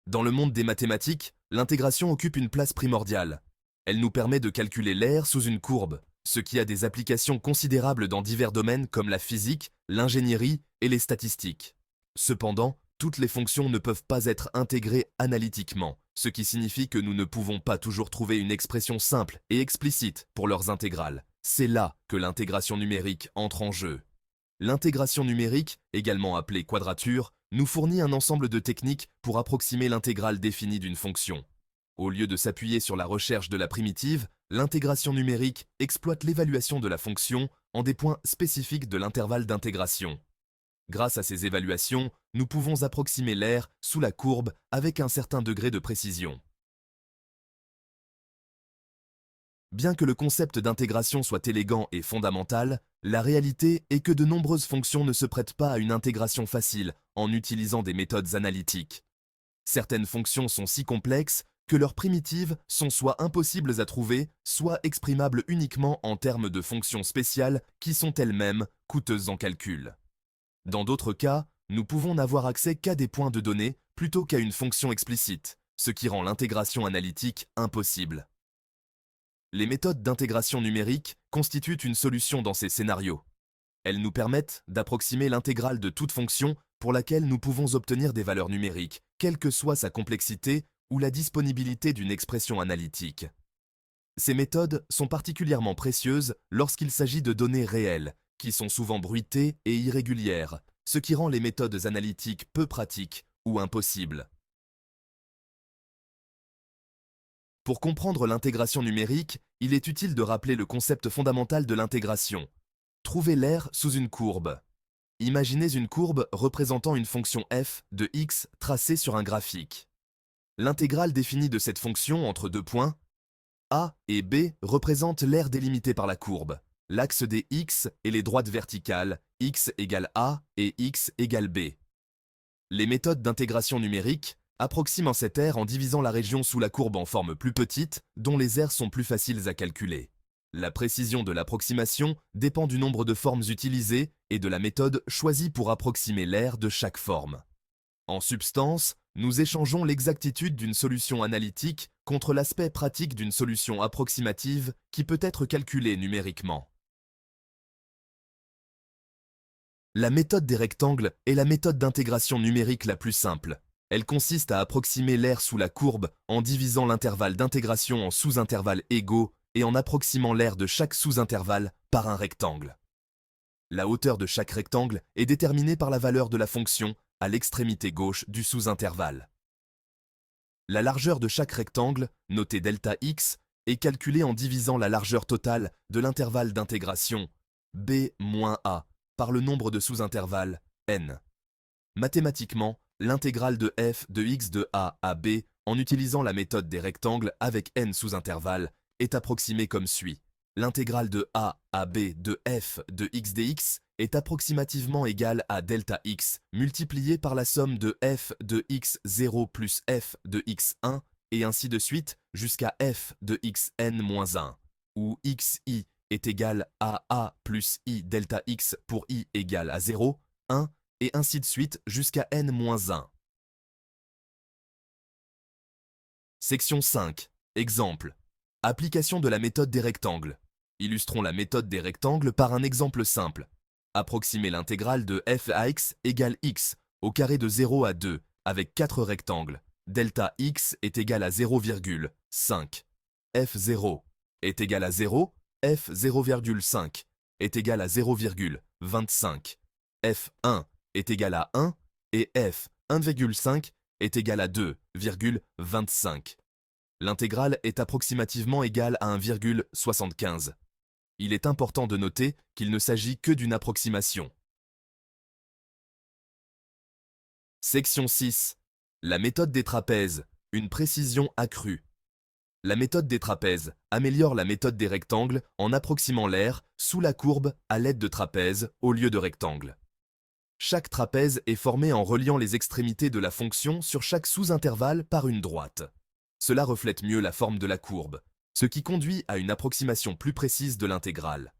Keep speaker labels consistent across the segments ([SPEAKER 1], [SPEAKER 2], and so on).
[SPEAKER 1] Dans le monde des mathématiques, l'intégration occupe une place primordiale. Elle nous permet de calculer l'air sous une courbe, ce qui a des applications considérables dans divers domaines comme la physique, l'ingénierie et les statistiques. Cependant, toutes les fonctions ne peuvent pas être intégrées analytiquement, ce qui signifie que nous ne pouvons pas toujours trouver une expression simple et explicite pour leurs intégrales. C'est là que l'intégration numérique entre en jeu. L'intégration numérique, également appelée quadrature, nous fournit un ensemble de techniques pour approximer l'intégrale définie d'une fonction. Au lieu de s'appuyer sur la recherche de la primitive, l'intégration numérique exploite l'évaluation de la fonction en des points spécifiques de l'intervalle d'intégration. Grâce à ces évaluations, nous pouvons approximer l'air sous la courbe avec un certain degré de précision. Bien que le concept d'intégration soit élégant et fondamental, la réalité est que de nombreuses fonctions ne se prêtent pas à une intégration facile en utilisant des méthodes analytiques. Certaines fonctions sont si complexes que leurs primitives sont soit impossibles à trouver, soit exprimables uniquement en termes de fonctions spéciales qui sont elles-mêmes coûteuses en calcul. Dans d'autres cas, nous pouvons n'avoir accès qu'à des points de données plutôt qu'à une fonction explicite, ce qui rend l'intégration analytique impossible. Les méthodes d'intégration numérique constituent une solution dans ces scénarios. Elles nous permettent d'approximer l'intégrale de toute fonction pour laquelle nous pouvons obtenir des valeurs numériques, quelle que soit sa complexité ou la disponibilité d'une expression analytique. Ces méthodes sont particulièrement précieuses lorsqu'il s'agit de données réelles, qui sont souvent bruitées et irrégulières, ce qui rend les méthodes analytiques peu pratiques ou impossibles. Pour comprendre l'intégration numérique, il est utile de rappeler le concept fondamental de l'intégration. Trouver l'air sous une courbe. Imaginez une courbe représentant une fonction f de x tracée sur un graphique. L'intégrale définie de cette fonction entre deux points, a et b, représente l'aire délimité par la courbe, l'axe des x et les droites verticales, x égale a et x égale b. Les méthodes d'intégration numérique approximent cette aire en divisant la région sous la courbe en forme plus petite, dont les aires sont plus faciles à calculer. La précision de l'approximation dépend du nombre de formes utilisées et de la méthode choisie pour approximer l'aire de chaque forme. En substance, nous échangeons l'exactitude d'une solution analytique contre l'aspect pratique d'une solution approximative qui peut être calculée numériquement. La méthode des rectangles est la méthode d'intégration numérique la plus simple. Elle consiste à approximer l'aire sous la courbe en divisant l'intervalle d'intégration en sous-intervalles égaux et en approximant l'aire de chaque sous-intervalle par un rectangle. La hauteur de chaque rectangle est déterminée par la valeur de la fonction à l'extrémité gauche du sous-intervalle. La largeur de chaque rectangle, notée delta x, est calculée en divisant la largeur totale de l'intervalle d'intégration b-a par le nombre de sous-intervalles n. Mathématiquement, l'intégrale de f de x de a à b en utilisant la méthode des rectangles avec n sous-intervalles est approximée comme suit. L'intégrale de a à b de f de x dx est approximativement égale à delta x multiplié par la somme de f de x0 plus f de x1 et ainsi de suite jusqu'à f de xn-1, où xi est égal à a plus i delta x pour i égale à 0, 1, et ainsi de suite jusqu'à n-1. Section 5. Exemple. Application de la méthode des rectangles. Illustrons la méthode des rectangles par un exemple simple. Approximer l'intégrale de f à x égale x au carré de 0 à 2 avec 4 rectangles. Delta x est égal à 0,5. f0 est égal à 0, f0,5 est égal à 0,25. f1 est égal à 1 et f 1,5 est égal à 2,25. L'intégrale est approximativement égale à 1,75. Il est important de noter qu'il ne s'agit que d'une approximation. Section 6. La méthode des trapèzes, une précision accrue. La méthode des trapèzes améliore la méthode des rectangles en approximant l'aire sous la courbe à l'aide de trapèzes au lieu de rectangles. Chaque trapèze est formé en reliant les extrémités de la fonction sur chaque sous-intervalle par une droite. Cela reflète mieux la forme de la courbe, ce qui conduit à une approximation plus précise de l'intégrale.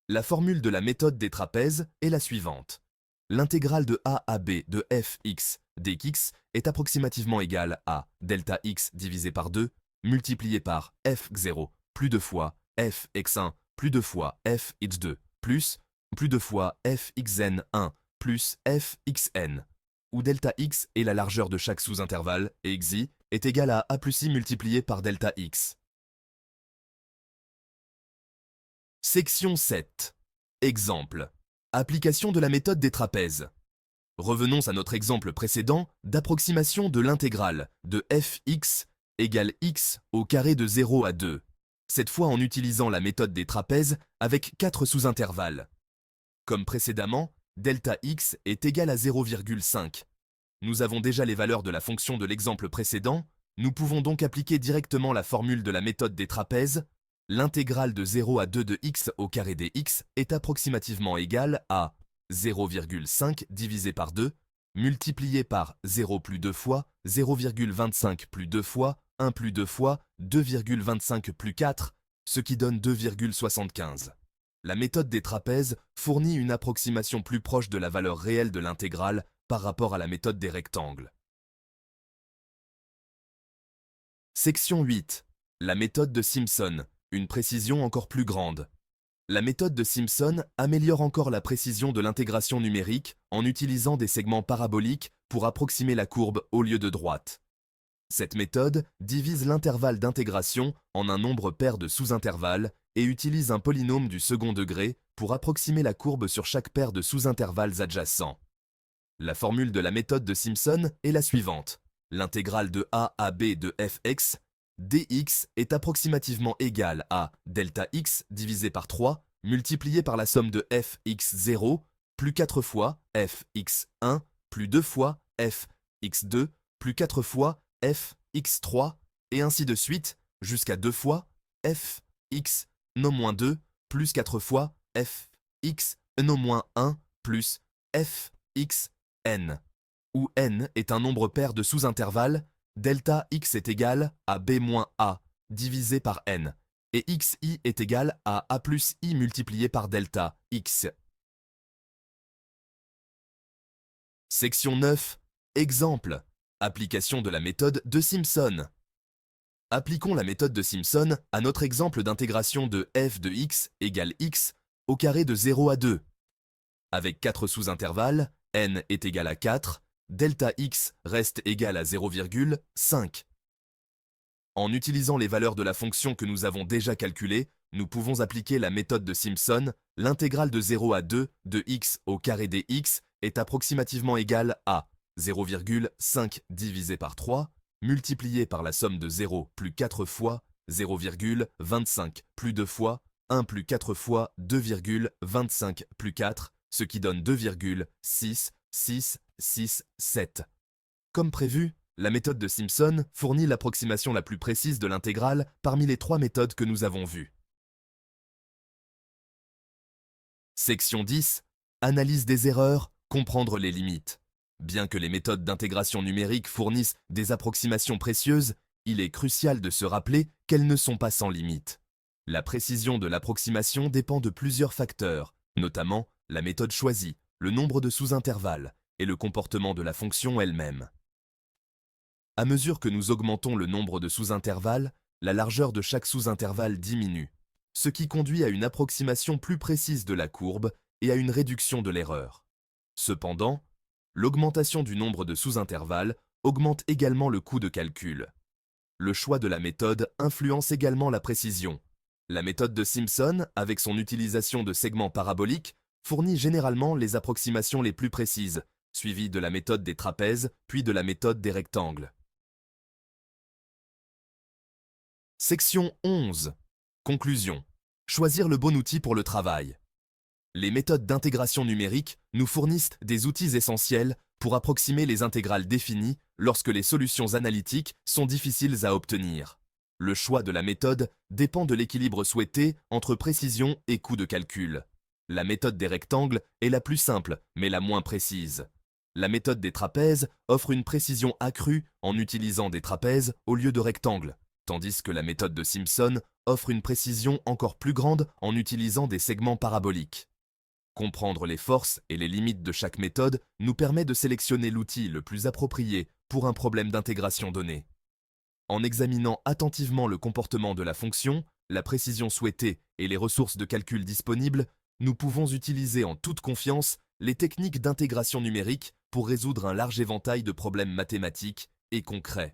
[SPEAKER 1] La formule de la méthode des trapèzes est la suivante. L'intégrale de a à b de fx dx est approximativement égal à delta x divisé par 2 multiplié par f0 plus 2 fois fx1 plus 2 fois fx2 plus 2 fois fxn1 plus fxn, où delta x est la largeur de chaque sous-intervalle et xi est égal à a plus i multiplié par delta x. Section 7. Exemple. Application de la méthode des trapèzes. Revenons à notre exemple précédent d'approximation de l'intégrale de fx égale x au carré de 0 à 2, cette fois en utilisant la méthode des trapèzes avec 4 sous-intervalles. Comme précédemment, delta x est égal à 0,5. Nous avons déjà les valeurs de la fonction de l'exemple précédent, nous pouvons donc appliquer directement la formule de la méthode des trapèzes. L'intégrale de 0 à 2 de x au carré dx est approximativement égale à 0,5 divisé par 2, multiplié par 0 plus 2 fois, 0,25 plus 2 fois, 1 plus 2 fois, 2,25 plus 4, ce qui donne 2,75. La méthode des trapèzes fournit une approximation plus proche de la valeur réelle de l'intégrale par rapport à la méthode des rectangles. Section 8. La méthode de Simpson, une précision encore plus grande. La méthode de Simpson améliore encore la précision de l'intégration numérique en utilisant des segments paraboliques pour approximer la courbe au lieu de droite. Cette méthode divise l'intervalle d'intégration en un nombre pair de sous-intervalles et utilise un polynôme du second degré pour approximer la courbe sur chaque paire de sous-intervalles adjacents. La formule de la méthode de Simpson est la suivante. L'intégrale de a à b de fx dx est approximativement égale à delta x divisé par 3 multiplié par la somme de fx0 plus 4 fois fx1 plus 2 fois fx2 plus 4 fois fx3 et ainsi de suite jusqu'à 2 fois fx no moins 2 plus 4 fois fx no moins 1 plus fxn, où n est un nombre pair de sous-intervalles. Delta x est égal à b moins a divisé par n, et xi est égal à a plus i multiplié par delta x. Section 9. Exemple. Application de la méthode de Simpson. Appliquons la méthode de Simpson à notre exemple d'intégration de f de x égale x au carré de 0 à 2. Avec 4 sous-intervalles, n est égal à 4, delta x reste égal à 0,5. En utilisant les valeurs de la fonction que nous avons déjà calculées, nous pouvons appliquer la méthode de Simpson. L'intégrale de 0 à 2 de x au carré dx est approximativement égale à 0,5 divisé par 3, multiplié par la somme de 0 plus 4 fois, 0,25 plus 2 fois, 1 plus 4 fois 2,25 plus 4, ce qui donne 2,6667. Comme prévu, la méthode de Simpson fournit l'approximation la plus précise de l'intégrale parmi les 3 méthodes que nous avons vues. Section 10. Analyse des erreurs, comprendre les limites. Bien que les méthodes d'intégration numérique fournissent des approximations précieuses, il est crucial de se rappeler qu'elles ne sont pas sans limite. La précision de l'approximation dépend de plusieurs facteurs, notamment la méthode choisie, le nombre de sous-intervalles et le comportement de la fonction elle-même. À mesure que nous augmentons le nombre de sous-intervalles, la largeur de chaque sous-intervalle diminue, ce qui conduit à une approximation plus précise de la courbe et à une réduction de l'erreur. Cependant, l'augmentation du nombre de sous-intervalles augmente également le coût de calcul. Le choix de la méthode influence également la précision. La méthode de Simpson, avec son utilisation de segments paraboliques, fournit généralement les approximations les plus précises, suivies de la méthode des trapèzes, puis de la méthode des rectangles. Section 11. Conclusion. Choisir le bon outil pour le travail. Les méthodes d'intégration numérique nous fournissent des outils essentiels pour approximer les intégrales définies lorsque les solutions analytiques sont difficiles à obtenir. Le choix de la méthode dépend de l'équilibre souhaité entre précision et coût de calcul. La méthode des rectangles est la plus simple, mais la moins précise. La méthode des trapèzes offre une précision accrue en utilisant des trapèzes au lieu de rectangles, tandis que la méthode de Simpson offre une précision encore plus grande en utilisant des segments paraboliques. Comprendre les forces et les limites de chaque méthode nous permet de sélectionner l'outil le plus approprié pour un problème d'intégration donné. En examinant attentivement le comportement de la fonction, la précision souhaitée et les ressources de calcul disponibles, nous pouvons utiliser en toute confiance les techniques d'intégration numérique pour résoudre un large éventail de problèmes mathématiques et concrets.